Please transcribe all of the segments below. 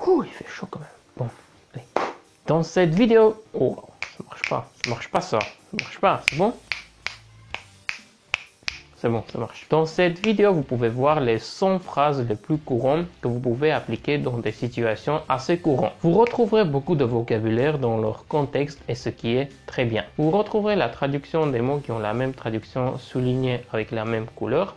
Ouh, il fait chaud quand même. Bon, allez. Dans cette vidéo... Oh, ça marche pas. Ça marche pas ça. Ça marche pas. C'est bon? C'est bon, ça marche. Dans cette vidéo, vous pouvez voir les 100 phrases les plus courantes que vous pouvez appliquer dans des situations assez courantes. Vous retrouverez beaucoup de vocabulaire dans leur contexte et ce qui est très bien. Vous retrouverez la traduction des mots qui ont la même traduction soulignée avec la même couleur.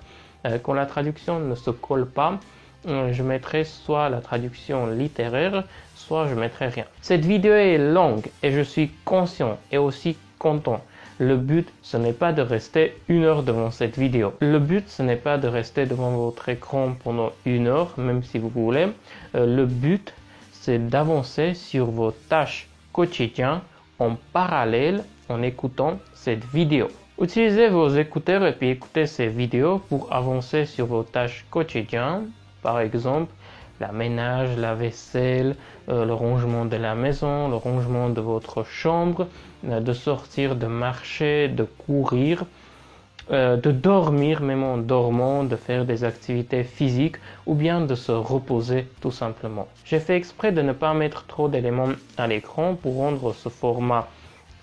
Quand la traduction ne se colle pas, je mettrai soit la traduction littéraire, soit je mettrai rien. Cette vidéo est longue et je suis conscient et aussi content. Le but, ce n'est pas de rester 1 heure devant cette vidéo. Le but, ce n'est pas de rester devant votre écran pendant 1 heure, même si vous voulez. Le but, c'est d'avancer sur vos tâches quotidiennes en parallèle en écoutant cette vidéo. Utilisez vos écouteurs et puis écoutez ces vidéos pour avancer sur vos tâches quotidiennes. Par exemple, la ménage, la vaisselle, le rangement de la maison, le rangement de votre chambre, de sortir, de marcher, de courir, de dormir même en dormant, de faire des activités physiques ou bien de se reposer tout simplement. J'ai fait exprès de ne pas mettre trop d'éléments à l'écran pour rendre ce format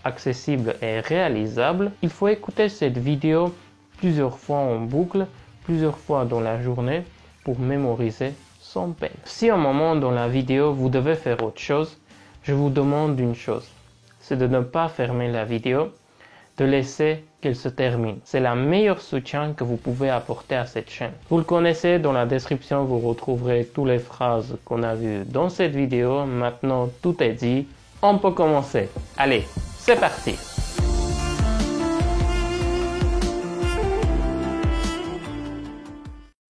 accessible et réalisable. Il faut écouter cette vidéo plusieurs fois en boucle, plusieurs fois dans la journée pour mémoriser sans peine. Si à un moment dans la vidéo vous devez faire autre chose, je vous demande une chose, c'est de ne pas fermer la vidéo, de laisser qu'elle se termine. C'est le meilleur soutien que vous pouvez apporter à cette chaîne. Vous le connaissez, dans la description vous retrouverez toutes les phrases qu'on a vues dans cette vidéo. Maintenant tout est dit, on peut commencer. Allez, c'est parti!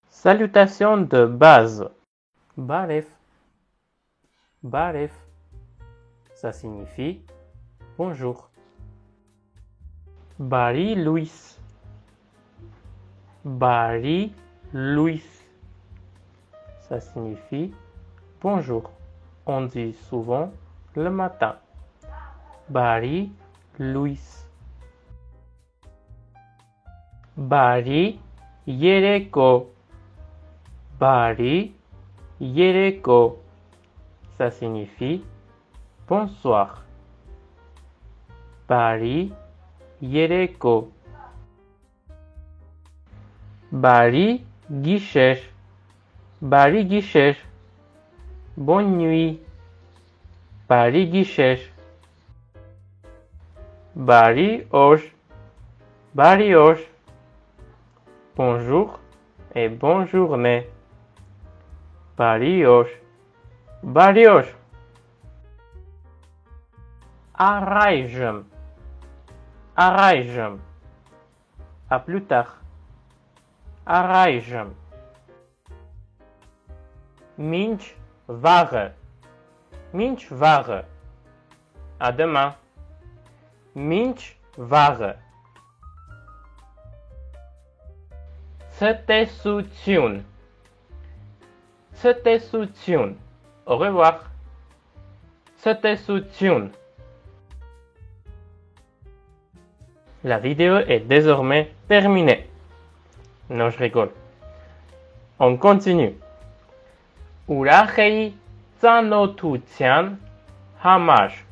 Salutations de base. Baref. Baref. Ça signifie bonjour. Barry Louis. Barry Louis. Ça signifie bonjour. On dit souvent le matin. Barry Louis. Barry Yereko. Barry Yereko. Ça signifie bonsoir. Barry Yereko. Barry Guichesh. Barry Guichesh. Bonne nuit. Barry Guichesh. Barry Hoche. Barry Hoche. Bonjour et bonne journée. Barry Hoche. Barry Hoche. Arrajam. Arrajam. À plus tard. Arrajam. Minch vare. Minch vare. À demain. Minch vare. C'était soutien. C'était soutien. Au revoir. C'était soutien. La vidéo est désormais terminée. Non, je rigole. On continue. Urahei Zanotutian Hamash.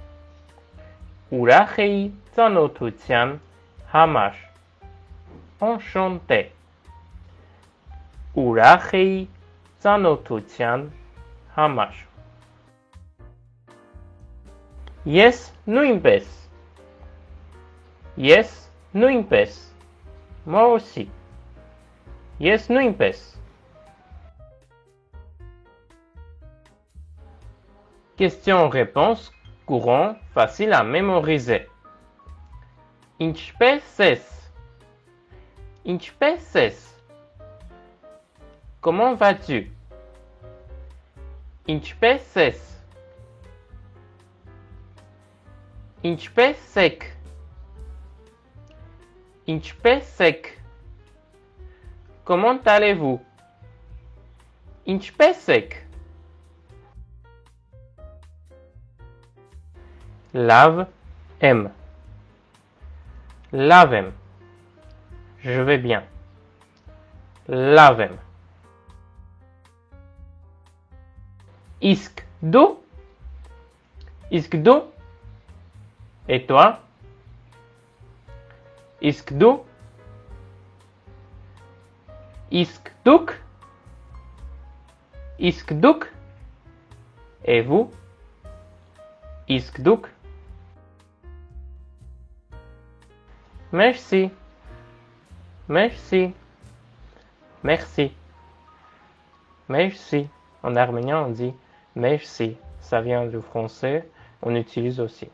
Urahei Zanotutian Hamash. Enchanté. Urahei Zanotutian Hamash. Yes, no impes. Yes, no impes. Moi aussi. Yes, no impes. Question-réponse courant, facile à mémoriser. Inchpeses. Inchpeses. Comment vas-tu? Inchpeses. Inchpesek. Inchpesek. Comment allez-vous? Inchpesek. Lave, aime. Lavem. Je vais bien. Lavem. Isk. Du? Isk du? Et toi? Isk du? Isk duk? Isk duk? Et vous? Isk duk? Merci. Merci. Merci. Merci. En arménien, on dit merci. Ça vient du français, on utilise aussi.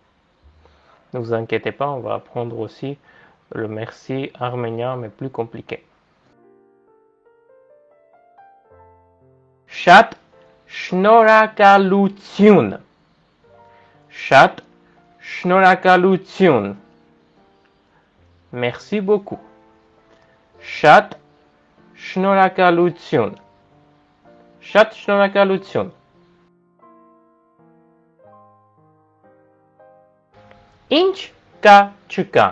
Ne vous inquiétez pas, on va apprendre aussi le merci arménien, mais plus compliqué. Շատ շնորհակալություն. Շատ շնորհակալություն. Merci beaucoup. Շատ շնորհակալություն. Շատ շնորհակալություն. Ինչ կա չկա.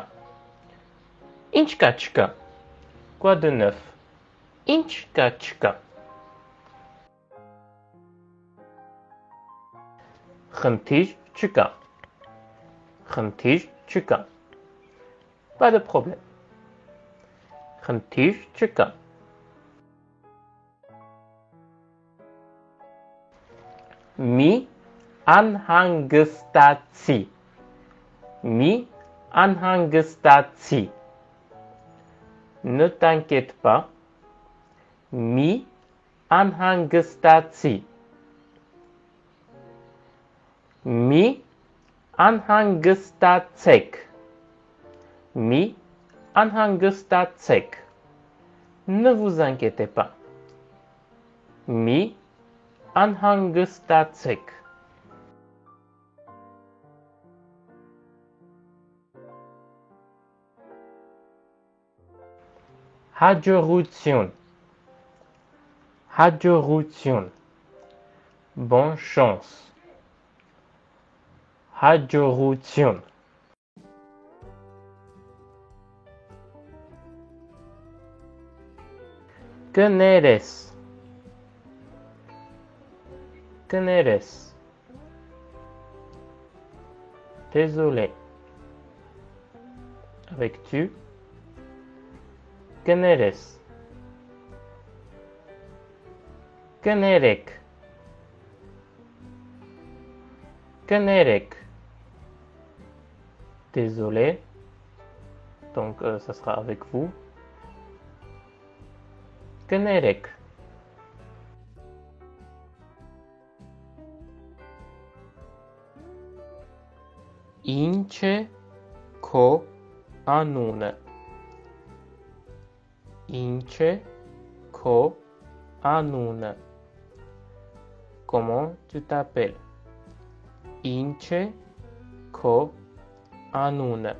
Ինչ կա չկա. Quoi de neuf? Ինչ կա չկա. Խնդիր չկա. Խնդիր չկա. Pas de problème. Խնդիր չկա. Մի անհանգստացի. Mi anhangstati. Ne t'inquiète pas. Mi anhangstati. Mi anhangstatsek. Mi anhangstatsek. Ne vous inquiétez pas. Mi anhangstatsek. Hajorutsion. Hajorutsion. Bonne chance. Hajorutsion. Keneres. Keneres. Désolé. Avec tu. Keneres. Kenerek. Kenerek. Désolé. Donc, ça sera avec vous. Kenerek. Inche ko anune. Inche ko anune. Comment tu t'appelles? Inche ko anune.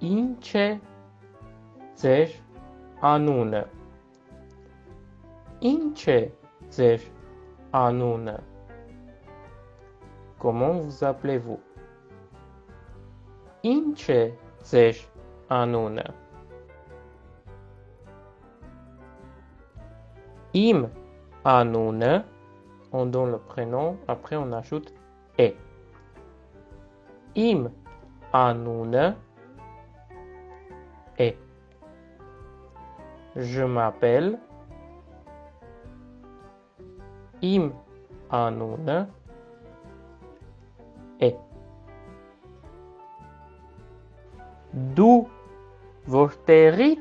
Inche ձեր անունը. Ինչ է ձեր անունը? Comment vous appelez-vous? Ինչ է ձեր անունը? Im anune, on donne le prénom, après on ajoute e. Im anune e. Je m'appelle Im anune e. Du vorterit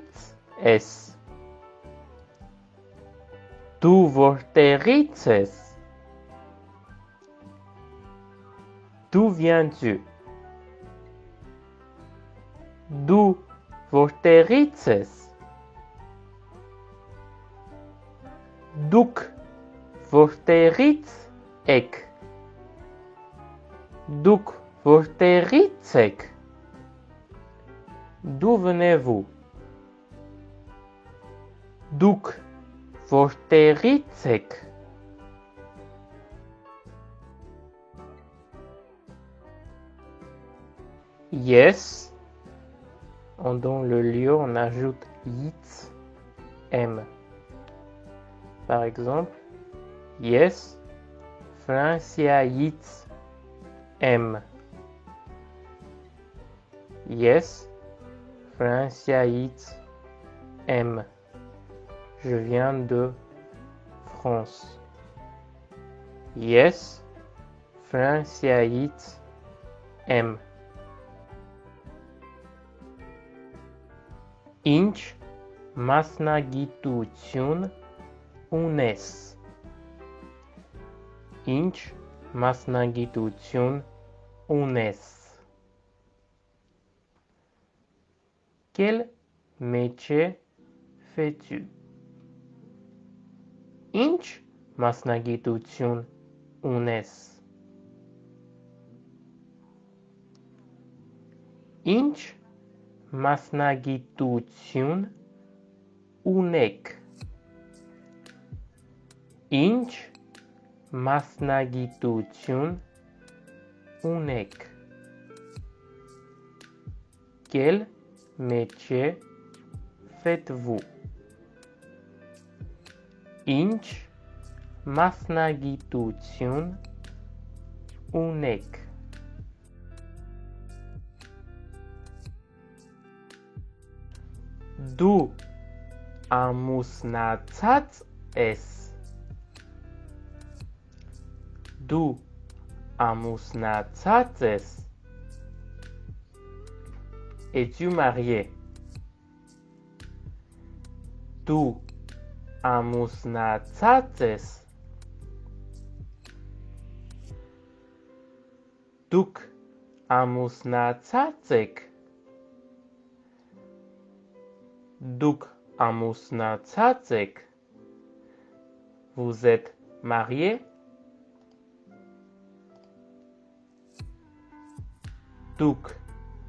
es. Du vorterit es. D'où viens-tu? Du vorterit es. Duk vorterit ek. Duk vorterit ek. D'où venez-vous? Duk vorterit ek. Yes. Dans le lieu, on ajoute it, m. Par exemple, Yes, Francia Yitz aime. Yes, Francia Yitz aime. Je viens de France. Yes, Francia Yitz aime. Inch masnagituciun unes. Inch masnagituciun unes. Quel métier fais-tu? Inch masnagituciun unes. Inch masnagituciun unek. Inch masnagituciun unek. Quel métier faites-vous? Inch masnagituciun unek. Du amusnatzat es. Du amusnatzat es. Es-tu marié? Du amusnatzat es. Duk amusnatzatzek. Duk amusnatzatzek. Vous êtes marié? Duk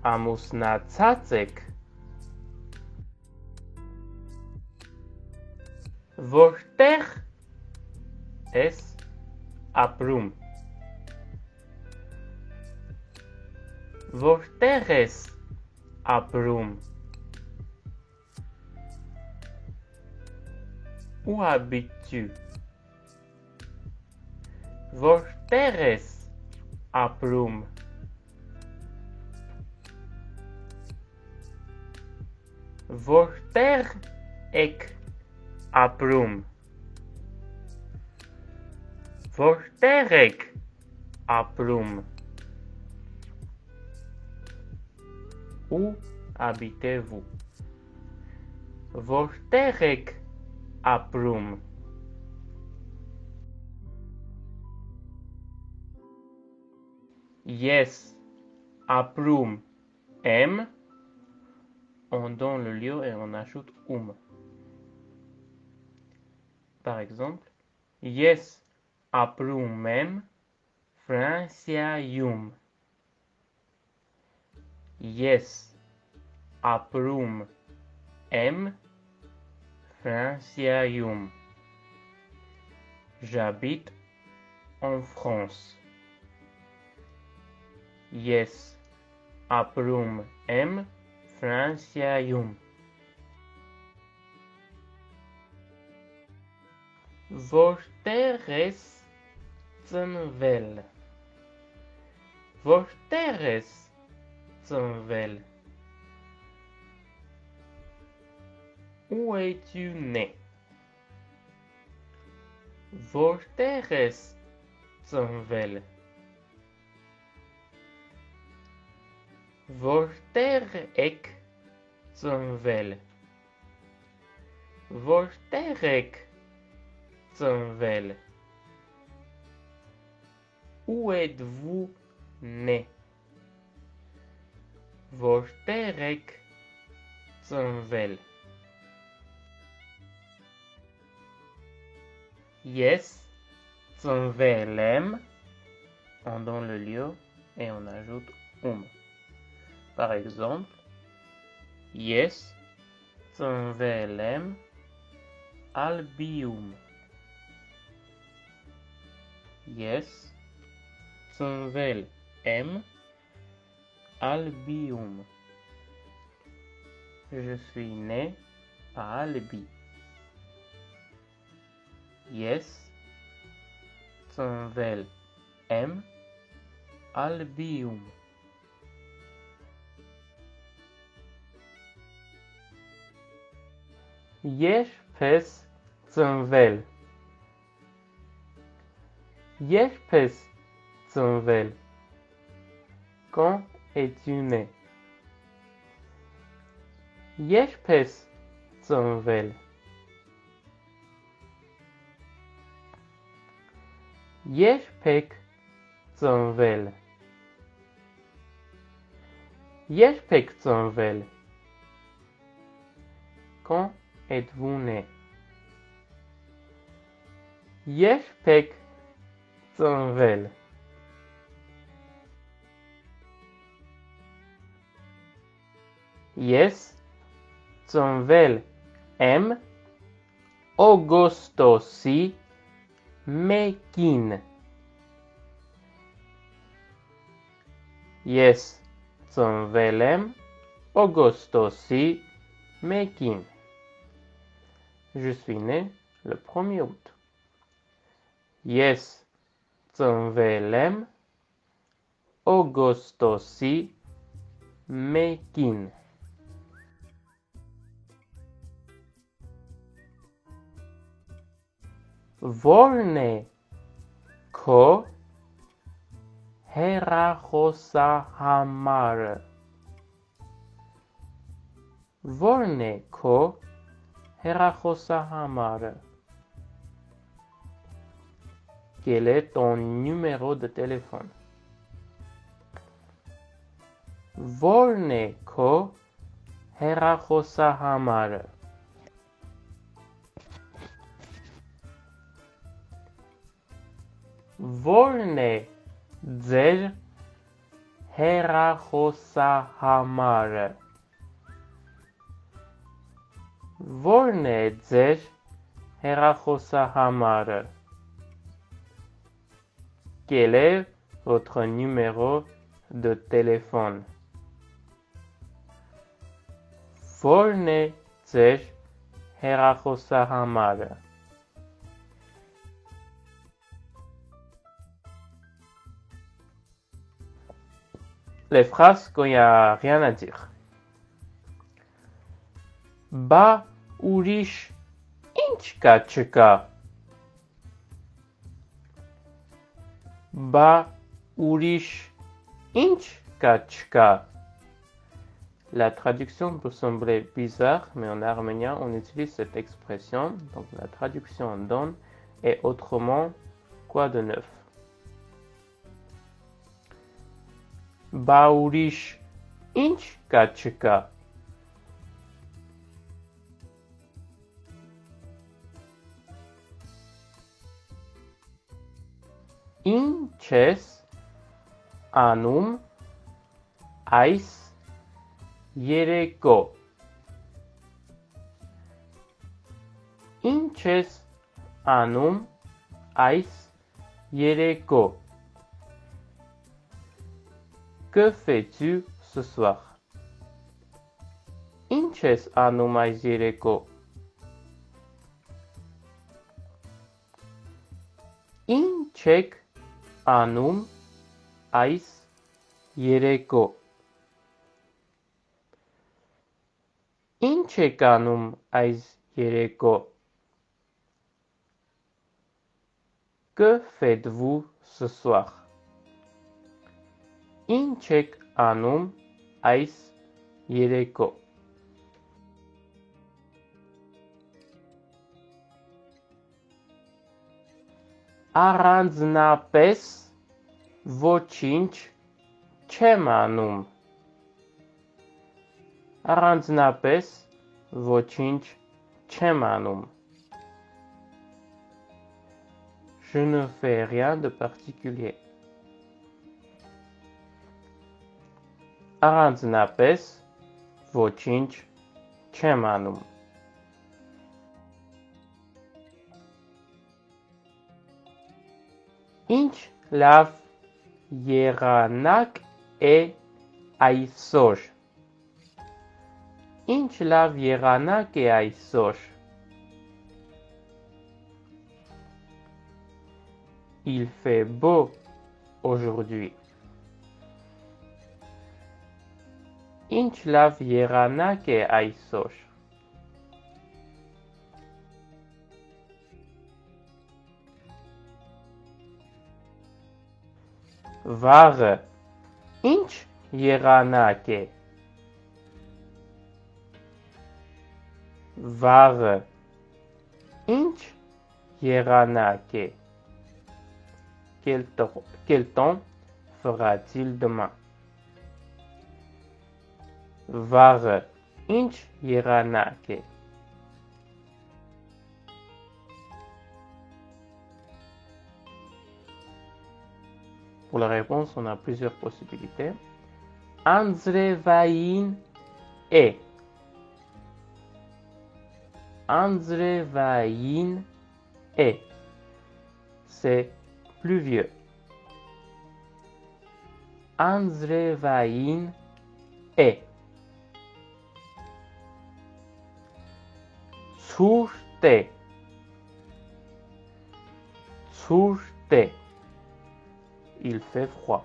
amusnatzatzek. Vorter es aprum. Vorter es aprum. Où habites-tu? Vorter es aprum. Vorter ek aprum. Vorter ek aprum. Où habitez-vous? Vorter ek aprum. Yes, aprum aime. On donne le lieu et on ajoute Par exemple, yes, aprum aime Francia yum. Yes, aprum aime Francia yum. J'habite en France. Yes, aprum aime Francia yum. Vorter es vel. Vorter es vel. Où es-tu né? Vorter es vel. Vorter ek vel. Vorter ek vel. Où êtes-vous né? Vorter ek vel. Yes, vel aime. On donne le lieu et on ajoute Par exemple, yes, vel aime albium. Yes, vel aime albium. Je suis né à Albi. Yes, צנבל M אלביום יש פס צנבל יש פס צנבל Quand es-tu né? יש פס צנבל יש פק צנבל יש פק צנבל Quand êtes-vous né? יש פק צנבל יש צנבל M אוגוסטוסי מקין יש צנבל M אוגוסטוסי מקין Je suis né le 1er août. יש צנבל M אוגוסטוסי מקין Volne ko herachosa hamar. Volne ko herachosa hamar. Quel est ton numéro de téléphone? Volne ko herachosa hamar. Volne dzej herachosa hamar. Volne dzej herachosa hamar. Quel est votre numéro de téléphone? Volne dzej herachosa hamar. Les phrases quand il n'y a rien à dire. Ba urish inchka chika. Ba urish inchka chika. La traduction peut sembler bizarre, mais en arménien, on utilise cette expression. Donc la traduction donne et autrement, quoi de neuf? Ba urish inch kachka. Inches anum ais yereko. Inches anum ais yereko. Que fais-tu ce soir? Inches anum ais yereko. Inchek anum ais yereko. Inchek anum ais yereko. Que faites-vous ce soir? Inchek anum ais yereko. Aranznapes vochinch chemanum. Aranznapes vochinch chemanum. Je ne fais rien de particulier. Aranznapes vochinch chemanum. Inch lav yeranak e aisosh. Inch lav yeranak e aisosh. Il fait beau aujourd'hui. Ինչ լավ եղանակ է այսօր. Վաղը ինչ եղանակ է. Վաղը ինչ եղանակ է. Quel temps fera-t-il demain? Վաղը ինչ եղանակ է. Pour la réponse, on a plusieurs possibilités. Anzrevային է. Anzrevային է. C'est pluvieux. Anzrevային է. Ցուրտ է. Ցուրտ է. Il fait froid.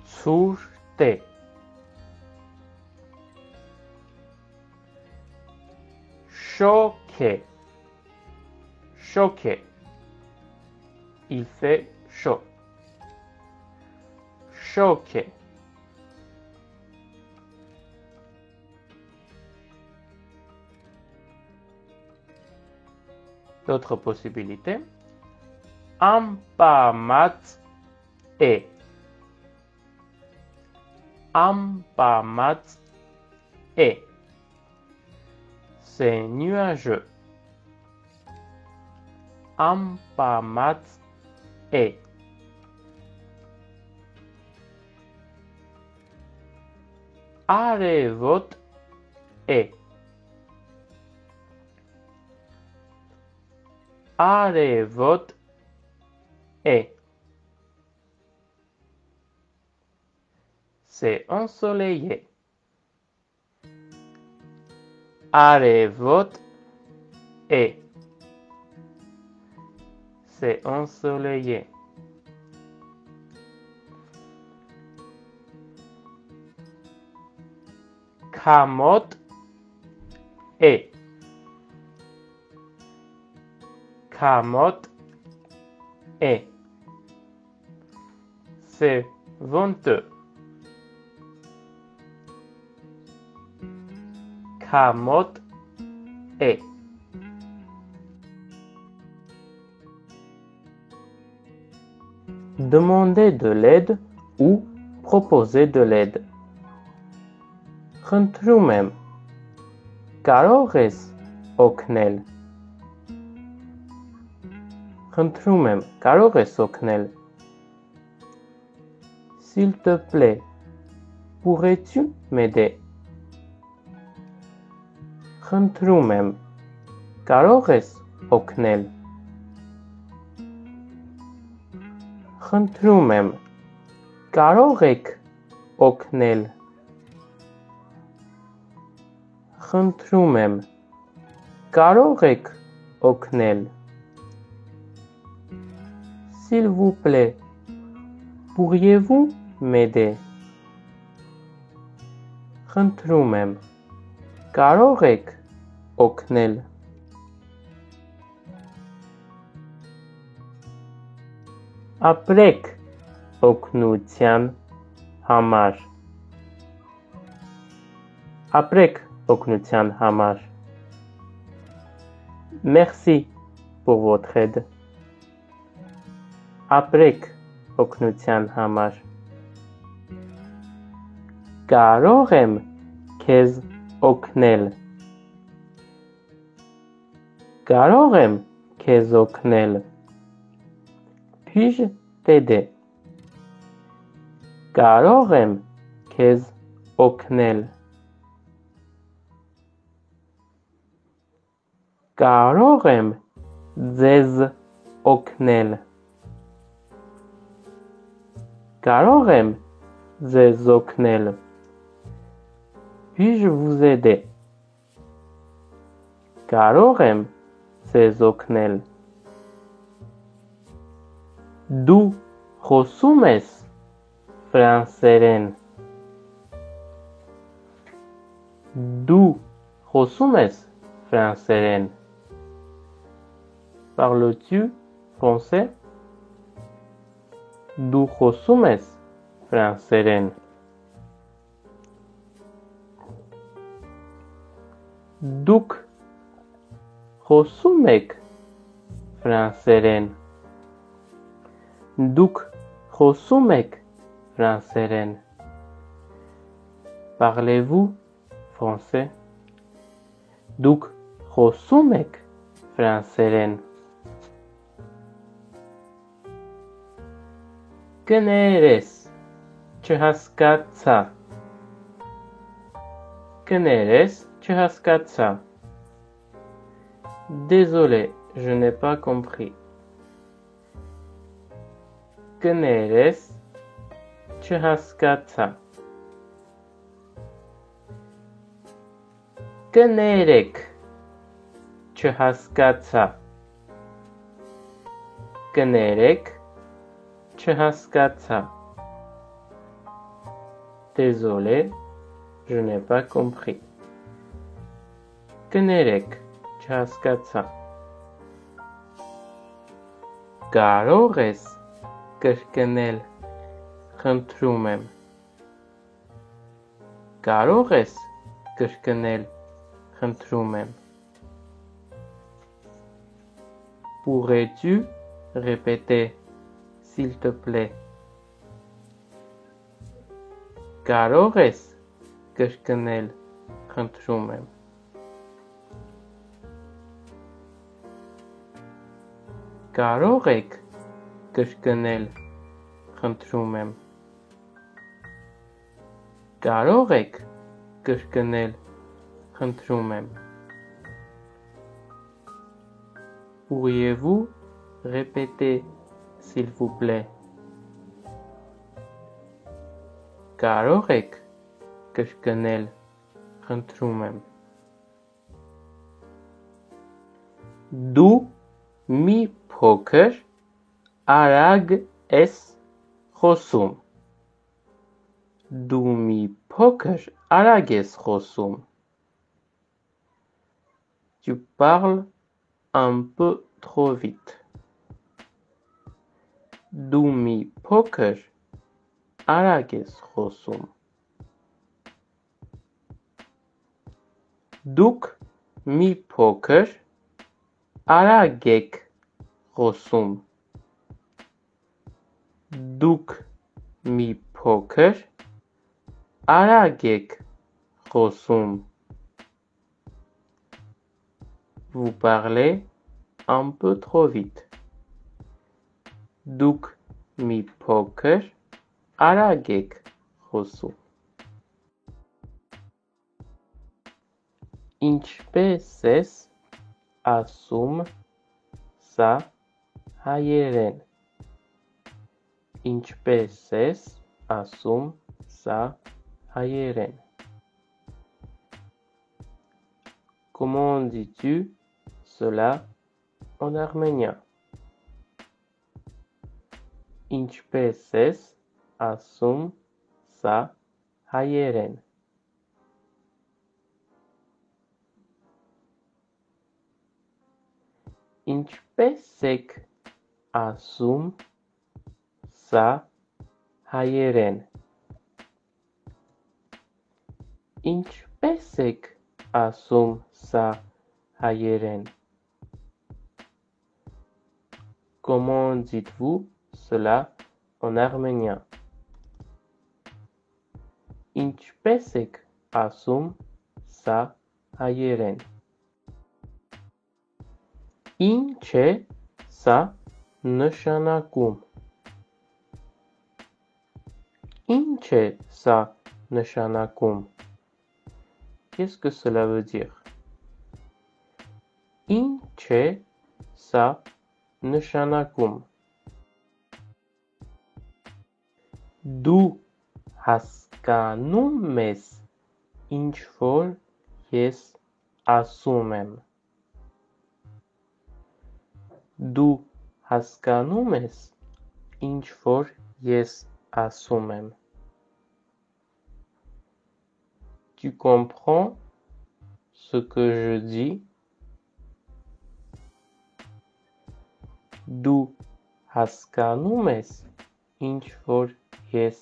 Ցուրտ է. Շոգ է. Շոգ է. Il fait chaud. Շոգ է. D'autres possibilités. Ամպամած է. Ամպամած է. C'est nuageux. Ամպամած է. Արևոտ է. Արևոտ է. C'est ensoleillé. Արևոտ է. C'est ensoleillé. Քամոտ է. Քամոտ է. C'est venteux. Քամոտ է. Demander de l'aide ou proposer de l'aide. Խնդրում եմ, կարող ես օգնել. Խնդրում եմ, կարող ես օգնել. S'il te plaît, pourrais-tu m'aider? Խնդրում եմ, կարող ես օգնել. Խնդրում եմ, կարող եք օգնել. Խնդրում եմ, կարող եք օգնել. S'il vous plaît, pourriez-vous m'aider? Խնդրում եմ, կարող եք օգնել. Ապրեք օգնության համար. Ապրեք օգնության համար. Merci pour votre aide. Ապրեք օգնության համար. Կարող եմ քեզ օգնել. Կարող եմ քեզ օգնել. Puis-je t'aider? Կարող եմ քեզ օգնել. Կարող եմ ձեզ օգնել. Կարող եմ ձեզ օգնել. Puis-je vous aider? Կարող եմ ձեզ օգնել. Դու խոսում ես ֆրանսերեն։ Դու խոսում ես ֆրանսերեն։ Parles-tu français? Դու խոսում ես ֆրանսերեն։ Դուք խոսում եք ֆրանսերեն։ Դուք խոսում եք ֆրանսերեն։ Parlez-vous français? Դուք խոսում եք ֆրանսերեն։ Կներես, չհասկացա։ Կներես, չհասկացա. Désolé, je n'ai pas compris. Կներես, չհասկացա. Կներեք, չհասկացա. Կներեք, չհասկացա. Désolé, je n'ai pas compris. Կներեք, չհասկացա. Կարող ես կրկնել, խնդրում եմ. Կարող ես կրկնել, խնդրում եմ. Pourrais-tu répéter, s'il te plaît? Կարող ես կրկնել, խնդրում եմ. Կարող եք կրկնել, խնդրում եմ. Կարող եք կրկնել, խնդրում եմ. Pourriez-vous répéter, s'il vous plaît? Կարող եք կրկնել, խնդրում եմ. Դու մի փոքր արագ ես խոսում. Դու մի փոքր արագ ես խոսում. Tu parles un peu trop vite. Դու մի փոքր արագ ես խոսում. Դուք մի փոքր արագ եք խոսում. Դուք մի փոքր արագ եք խոսում. Vous parlez un peu trop vite. Դուք մի փոքր արագ եք խոսում. Ինչպես ես ասում սա հայերեն? Ինչպես ես ասում սա հայերեն? Comment dis-tu cela en arménien? Ինչպես ես ասում սա հայերեն? Ինչպես եք ասում սա հայերեն? Ինչպես եք ասում սա հայերեն? Comment dites-vous cela en arménien? Ինչպես եք ասում սա հայերեն? Ինչ է սա նշանակում? Ինչ է սա նշանակում? Qu'est-ce que cela veut dire? Ինչ է սա նշանակում? Դու հասկանում ես ինչ որ ես ասում եմ. Դու հասկանում ես ինչ-որ ես ասում եմ. Tu comprends ce que je dis? Դու հասկանում ես ինչ-որ ես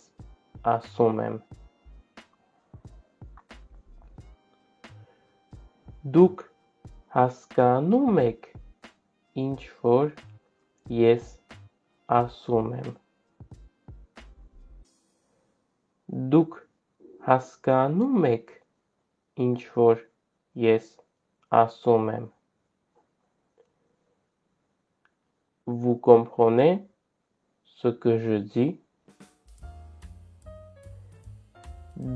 ասում եմ. Դուք հասկանում եք ինչ-որ ես ասում եմ. Դուք հասկանում եք ինչ-որ ես ասում եմ. Vous comprenez ce que je dis?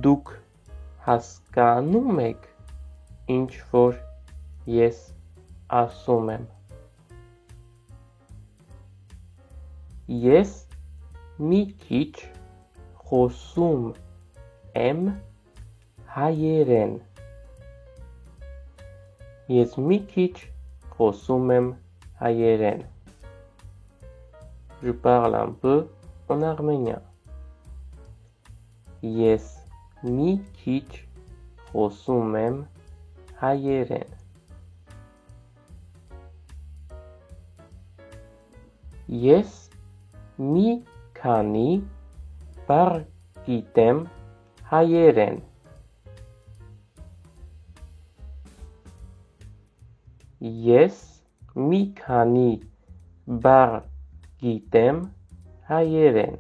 Դուք հասկանում եք ինչ-որ ես ասում եմ. Ես մի քիչ խոսում եմ հայերեն. Ես մի քիչ խոսում եմ հայերեն. Je parle un peu en arménien. Ես մի քիչ խոսում եմ հայերեն. Ես մի քանի բառ գիտեմ հայերեն. Ես մի քանի բառ գիտեմ հայերեն.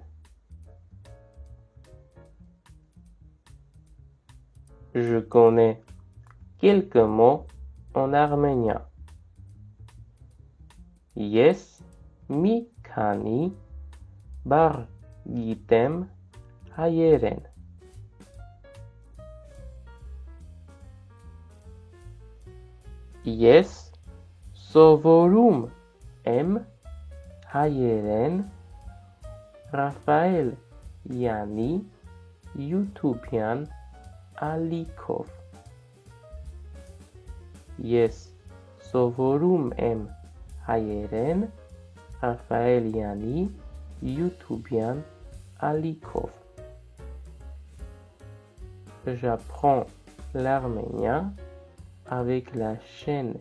Je connais quelques mots en arménien. Ես մի քանի բառ գիտեմ հայերեն. Ես սովորում եմ հայերեն Ռաֆայել Յանի յութուբյան ալիքով. Ես սովորում եմ հայերեն Ռաֆայել Յանի յութուբյան ալիքով. J'apprends l'arménien avec la chaîne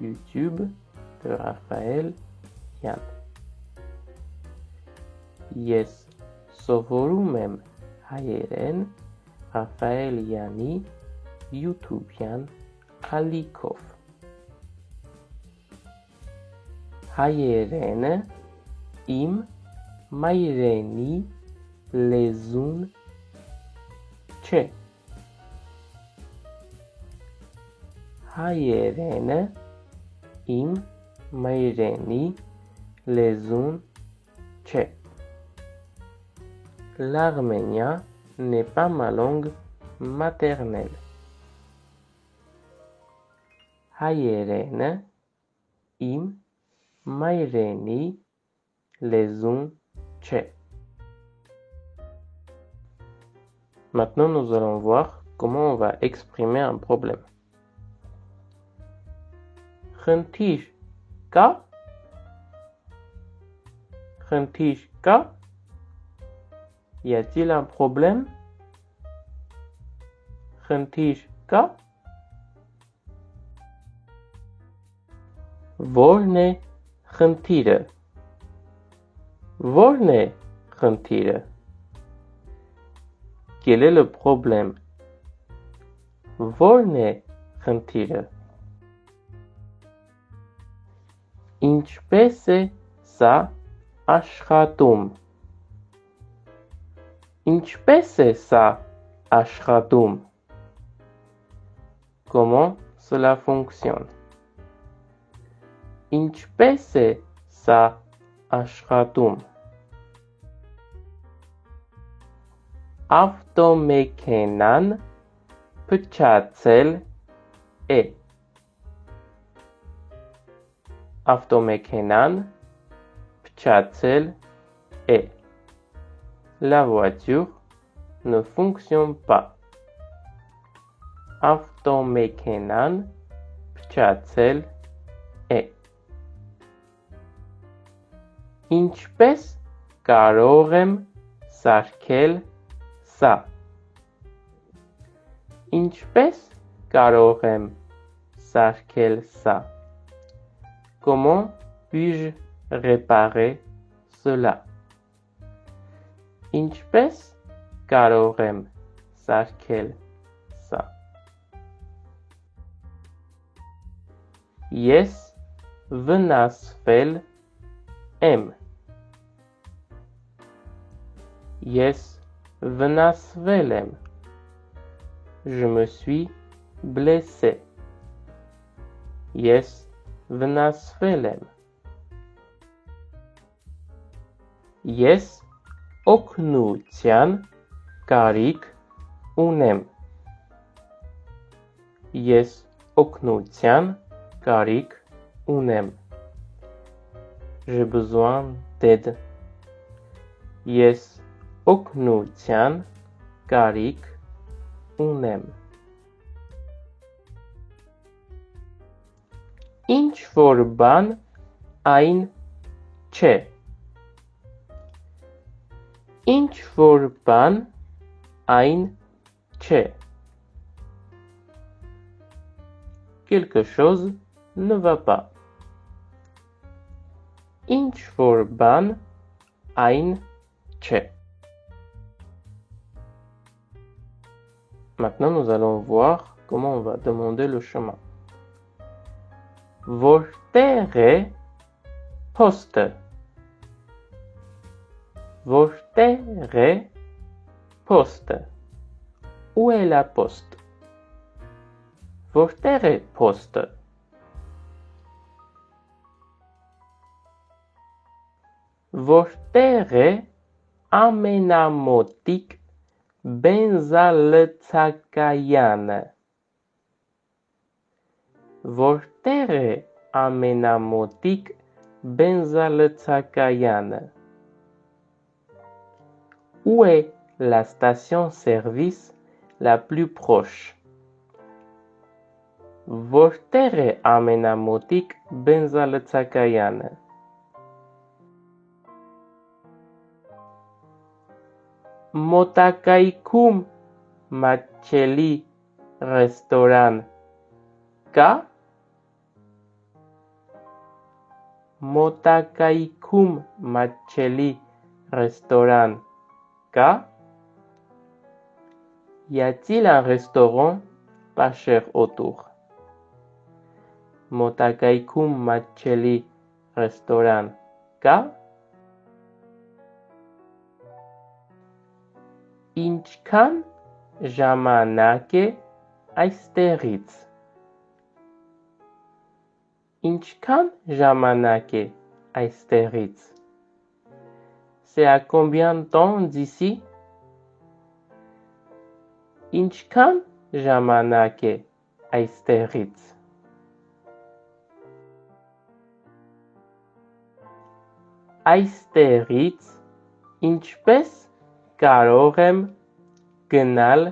YouTube de Raphaël Yan. Ես սովորում եմ հայերեն Ռաֆայել Յանի յութուբյան ալիքով. Հայերենը իմ մայրենի լեզուն չէ. Հայերենը իմ մայրենի լեզուն չէ. L'arménien n'est pas ma langue maternelle. Հայերենը իմ մայրենի լեզուն չէ. Maintenant, nous allons voir comment on va exprimer un problème. Խնդիր կա? Խնդիր կա? Y a-t-il un problème? Խնդիր կա? Որն է խնդիրը? Որն է խնդիրը? Quel est le problème? Որն է խնդիրը? Ինչպես է սա աշխատում? Ինչպես է սա աշխատում? Comment cela fonctionne? Ինչպես է սա աշխատում? Ավտոմեքենան փչացել է. Ավտոմեքենան փչացել է. La voiture ne fonctionne pas. Ավտոմեքենան փչացել է. Ինչպես կարող եմ սարքել սա։ Ինչպես կարող եմ սարքել սա? Comment puis-je réparer cela? Ինչպես կարող եմ սարքել սա? Ես վնասվել եմ։ Ես վնասվել եմ։ Je me suis blessé. Ես վնասվել եմ։ Ես օգնության կարիք ունեմ։ Ես օգնության կարիք ունեմ։ J'ai besoin d'aide. Ես օգնության կարիք ունեմ։ Ինչ որ բան այն չէ։ Ինչ որ բան այն չէ։ Quelque chose ne va pas. Ինչ որ բան այն չէ։ Maintenant, nous allons voir comment on va demander le chemin. Որտեղ է poste? Որտեղ է poste? Où est la poste? Որտեղ է poste? Որտեղ է ամենամոտիկ բենզալցակայանը? Որտեղ է ամենամոտիկ բենզալցակայանը? Où est la station-service la plus proche? Որտեղ է ամենամոտիկ բենզալցակայանը? Մոտակայքում մատչելի ռեստորան կա? Մոտակայքում մատչելի ռեստորան կա? Y a-t-il un restaurant pas cher autour? Մոտակայքում մատչելի ռեստորան կա? Ինչքան ժամանակ է այստեղից? Ինչքան ժամանակ է այստեղից? C'est à combien de temps d'ici? Ինչքան ժամանակ է այստեղից? Այստեղից ինչպես կարող եմ գնալ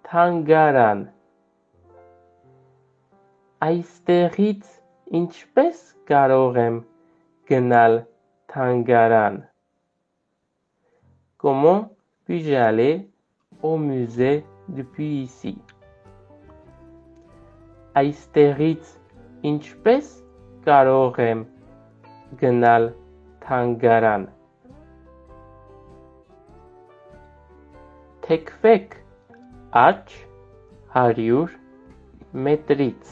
թանգարան? Այստեղից ինչպես կարող եմ գնալ թանգարան? Comment puis-je aller au musée depuis ici? Այստեղից ինչպես կարող եմ գնալ թանգարան? Թեքվեք աջ 100 մետրից։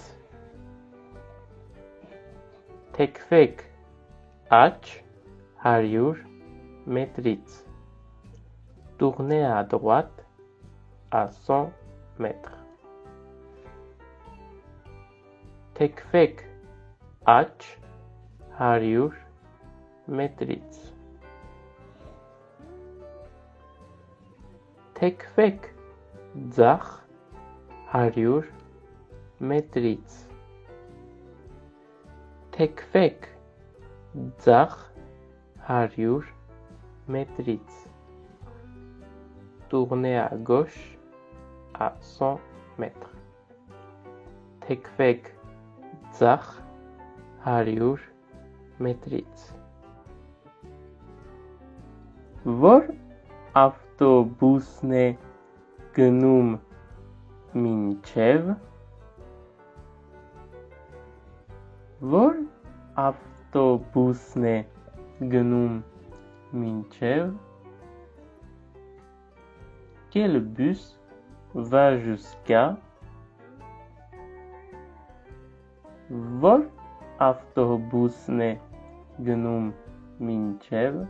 Թեքվեք աջ 100 մետրից։ Tournez à droite à 100 mètres. Թեքվեք աջ 100 մետրից։ Թեքվեք ձախ 100 մետրից։ Թեքվեք ձախ 100 մետրից։ Tournez à gauche à 100 mètres. Թեքվեք ձախ 100 մետրից։ Vor avtobusne gnum minchev? Vor avtobusne gnum minchev? Quel bus va jusqu'à? Vor avtobusne gnum minchev?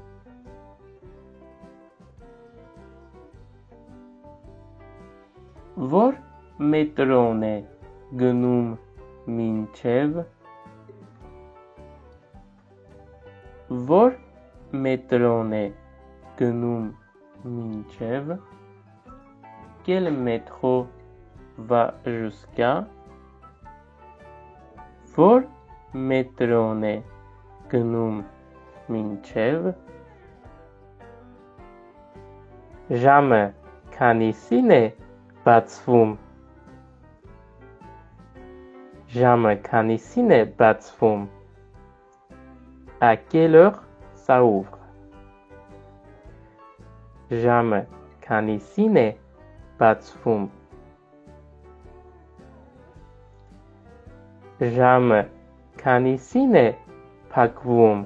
Vor metrone gnum minchev? Vor metrone gnum minchev? Quel métro va jusqu'à? Vor metrone gnum minchev? Jam canisine batsfum. Jam canisine batsfum. À quelle heure ça ouvre? Jam canisine batsfum. Jam canisine pakvum.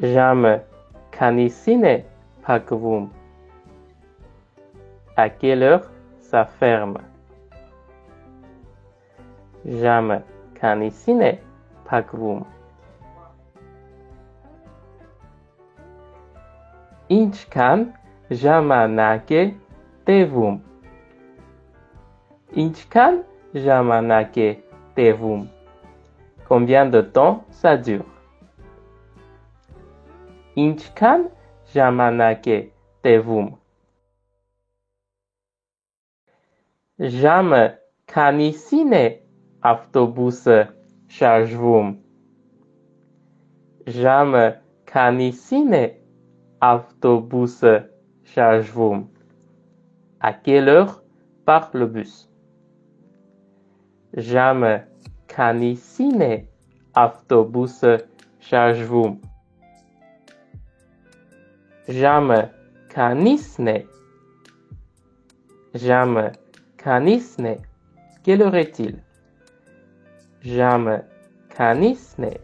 Jam canisine pakvum. À quelle heure ça ferme? Jam canisine pakvum. Inchkan jamanake tevum. Inchkan jamanake tevum. Combien de temps ça dure? Inchkan jamanake tevum. Jam canisine autobus chargevum. Jam canisine autobus chargevum. À quelle heure part le bus? Jam canisine autobus chargevum. Jam canisne. Jam canisne. Quelle heure est-il? Jam canisne.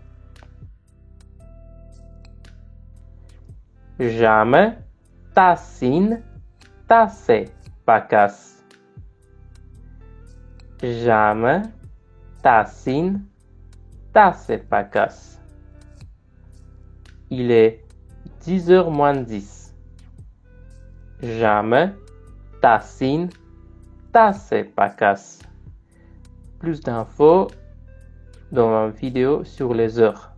Jam tassin tasse pakas. Jam tassin tasse pakas. Il est 10h moins 10. Jam tassin tasse pakas. Plus d'infos dans ma vidéo sur les heures.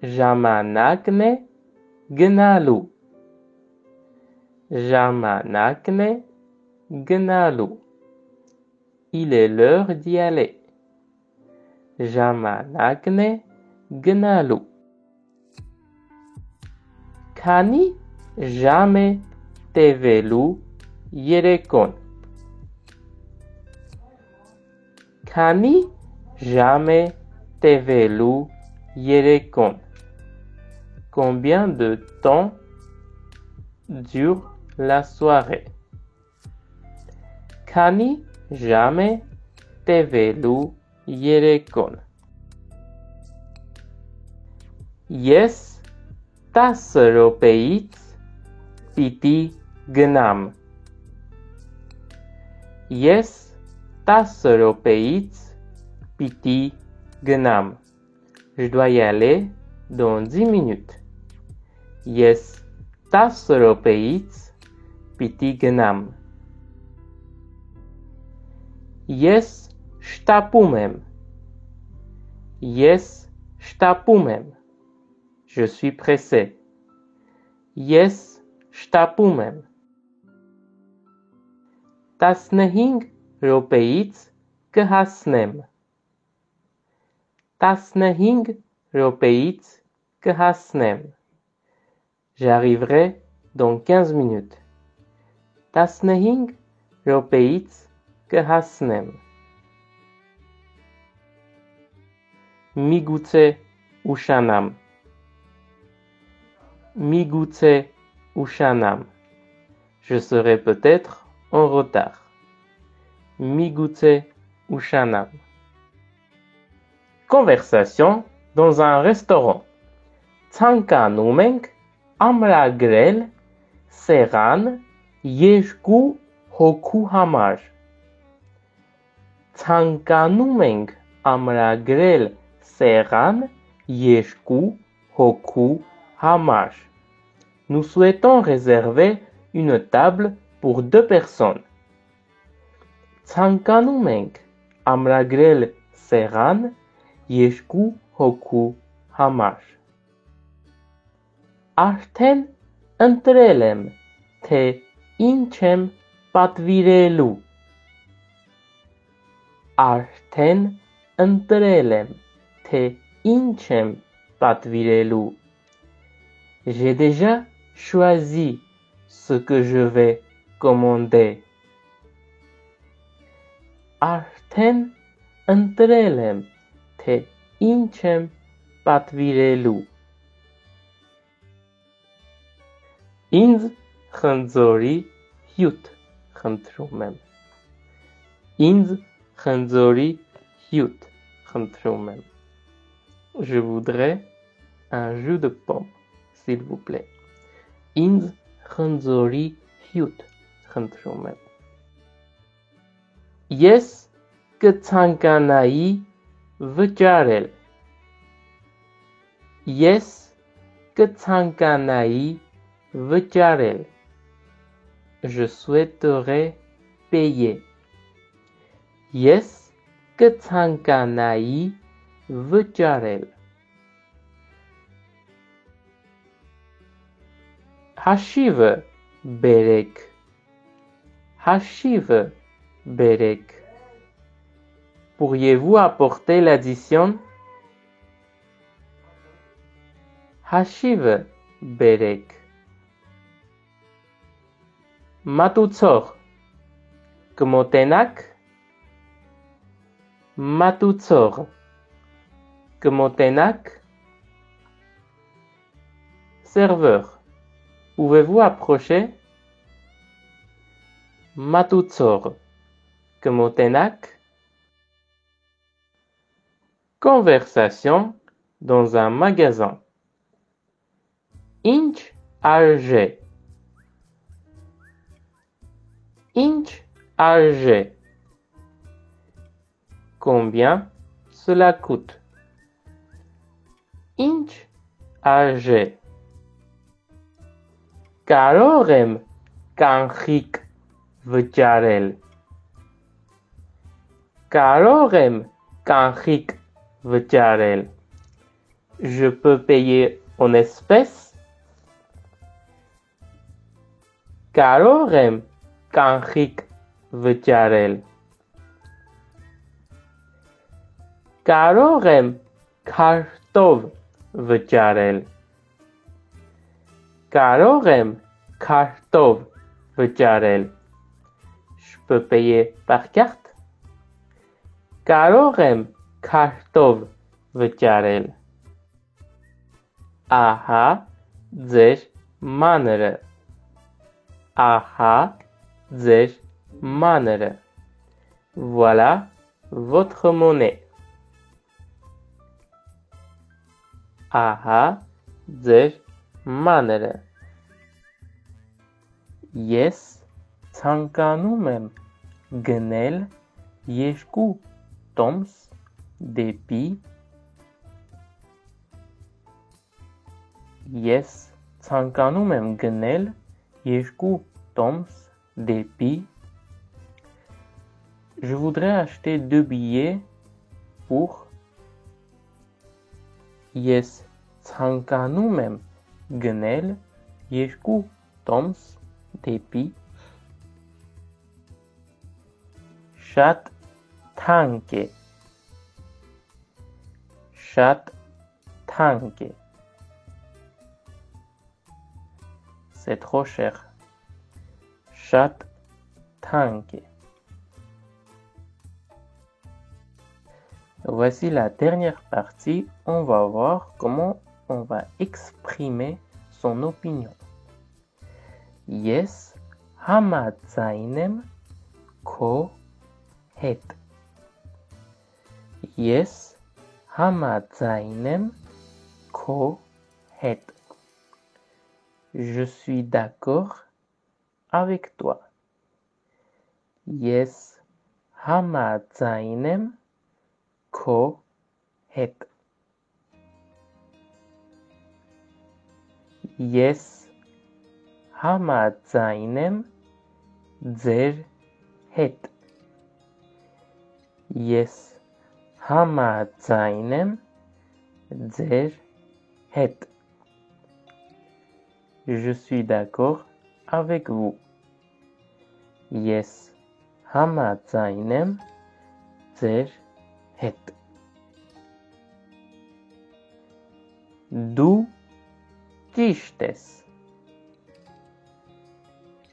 Jamanakne gnalu. Jamanakne gnalu. Il est l'heure d'y aller. Jamanakne gnalu. Kani jamais tevelu yerekon. Kani jamais tevelu yerekon. Combien de temps dure la soirée? Kani jamais tevelu yerekon. Yes, tasropeit piti gnam. Yes, tasropeit piti gnam. Je dois y aller dans 10 minutes. Yes, tasropeit piti gnam. Yes, shtapumem. Yes, shtapumem. Je suis pressé. Yes, shtapumem. Tasnehing ropeit khasnem. Tasnehing ropeit khasnem. J'arriverai dans 15 minutes. Tasnehing ropeit khasnem. Migoutse ushanam. Migoutse ushanam. Je serai peut-être en retard. Migoutse ushanam. Conversation dans un restaurant. Tsankanumeng amragrel seran yeshku hoku hamar. Tsankanumeng amragrel seran yeshku hoku hamar. Nous souhaitons réserver une table pour 2 personnes. Tsankanumeng amragrel seran yeshku hoku hamar. Արդեն ընտրել եմ, թե ինչ եմ պատվիրելու։ Արդեն ընտրել եմ, թե ինչ եմ պատվիրելու։ J'ai déjà choisi ce que je vais commander. Արդեն ընտրել եմ, թե ինչ եմ պատվիրելու։ Ինձ խնձորի հյութ խնդրում եմ։ Ինձ խնձորի հյութ խնդրում եմ։ Je voudrais un jus de pomme, s'il vous plaît. Ինձ խնձորի հյութ խնդրում եմ։ Ես կցանկանայի վճարել։ Ես կցանկանայի վճարել. Je souhaiterais payer. Ես կցանկանայի վճարել. Հաշիվը բերեք. Հաշիվը բերեք. Pourriez-vous apporter l'addition? Հաշիվը բերեք. Մատուցող կմոտենաք։ Մատուցող կմոտենաք։ Serveur, pouvez-vous approcher? Մատուցող կմոտենաք։ Conversation dans un magasin. Ինչ արժե. Ինչ արժե. Combien cela coûte? Ինչ արժե. Կարող եմ կանխիկ վճարել. Կարող եմ կանխիկ վճարել. Je peux payer en espèces? Կարող եմ կանխիկ վճարել. Կարող եմ քարտով վճարել. Կարող եմ քարտով վճարել. Je peux payer par carte? Կարող եմ քարտով վճարել. Ահա ձեր մանրը. Ահա ձեր մանրը. Voilà votre monnaie. Ահա ձեր մանրը. Ես ցանկանում եմ գնել 2 տոմս դեպի Ես ցանկանում եմ գնել 2 տոմս դեպի Je voudrais acheter 2 billets pour Ես ցանկանում եմ գնել 2 տոմս դեպի Շատ թանկ է. Շատ թանկ է. C'est trop cher. Շատ թանկ է. Voici la dernière partie. On va voir comment on va exprimer son opinion. Yes, hamazzainem ko het. Yes, hamazzainem ko het. Je suis d'accord avec toi. Yes, hamazzainem ko het. Yes, hamazzainem zer het. Yes, hamazzainem zer het. Je suis d'accord avec vous. Yes, hamazzainem zer het. Du ķištes.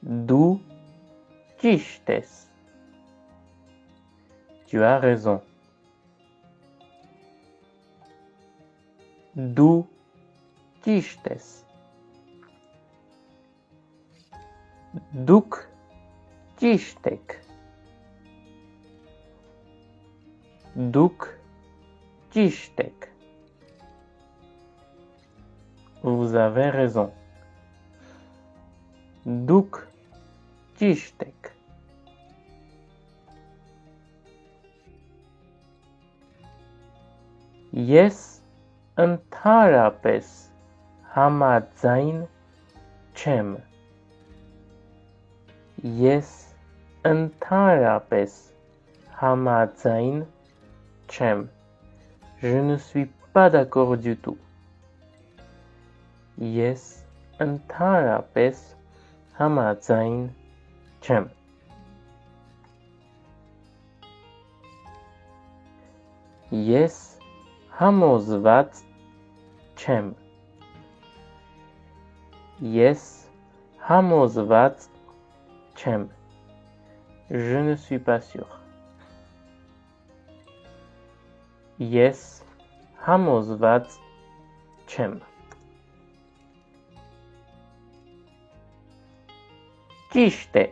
Du ķištes. Tu as raison. Du ķištes. Duk ķištek. Duk ķištek. Vous avez raison. Duk ķištek. Yes, antarapes hamazzain chem. Yes, antarapes hamazzain chem. Je ne suis pas d'accord du tout. Yes, antarapes hamazzain chem. Yes, hamozvat chem. Yes, hamozvat chem. Je ne suis pas sûr. Yes, hamozvat chem. Ķište.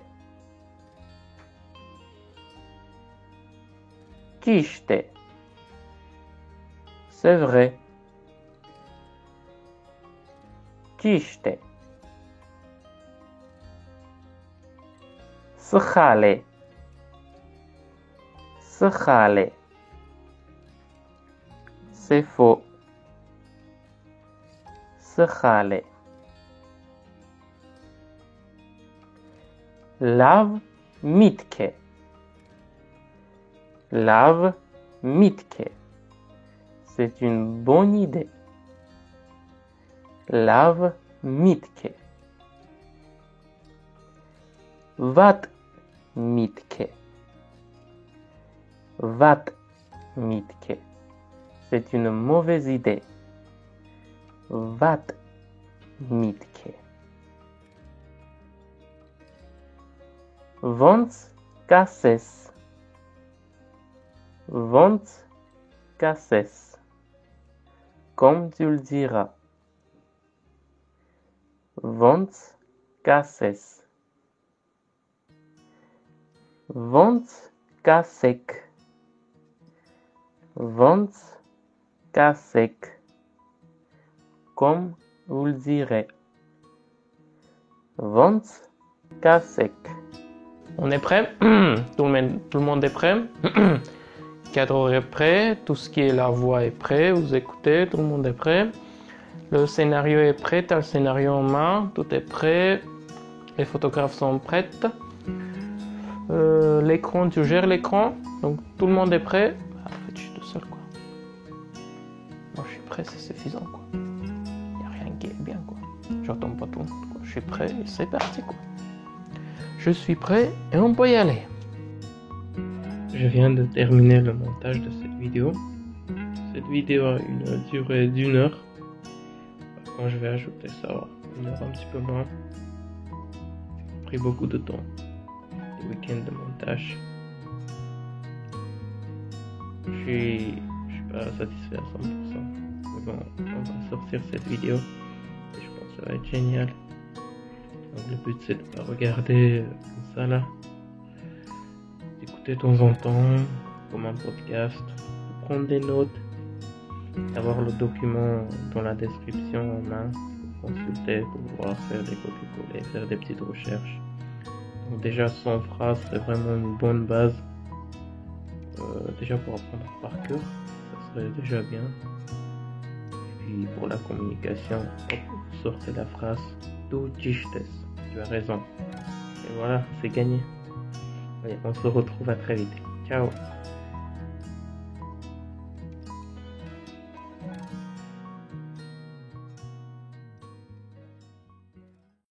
Ķište. C'est vrai. Ķište. Sxale. Sxale. C'est faux. Sxale. Lav mitke. Lav mitke. C'est une bonne idée. Lav mitke. Vat mitke. Vat mitke. C'est une mauvaise idée. Vat mitke. Vons cases. Vons cases. Comme tu le diras. Vons cases. Vons casec. Vons casec. Comme vous le direz. Vons casec. On est prêt? Tout le monde est prêt? Cadre est prêt, tout ce qui est la voix est prêt, vous écoutez, tout le monde est prêt. Le scénario est prêt, tu as le scénario en main, tout est prêt. Les photographes sont prêtes. L'écran, tu gères l'écran, donc tout le monde est prêt. En fait, je suis tout seul, quoi. Moi, je suis prêt, c'est suffisant, quoi. Il n'y a rien qui est bien, quoi. J'entends pas tout le monde, quoi. Je suis prêt et c'est parti, quoi. Je suis prêt et on peut y aller. Je viens de terminer le montage de cette vidéo. Cette vidéo a une durée d'1 heure. Quand je vais ajouter ça, 1 heure un petit peu moins. Ça a pris beaucoup de temps. Les week-ends de montage. Je suis pas satisfait à 100%. Mais bon, on va sortir cette vidéo et je pense que ça va être génial. Donc le but c'est de pas regarder comme ça là, d'écouter de temps en temps comme un podcast, de prendre des notes, d'avoir le document dans la description en main pour consulter, pour pouvoir faire des copier-coller, faire des petites recherches. Donc déjà 100 phrases c'est vraiment une bonne base. Déjà pour apprendre par cœur, ça serait déjà bien. Et puis pour la communication, hop, vous sortez la phrase Du dichtes, tu as raison. Et voilà, c'est gagné. Allez, on se retrouve à très vite. Ciao.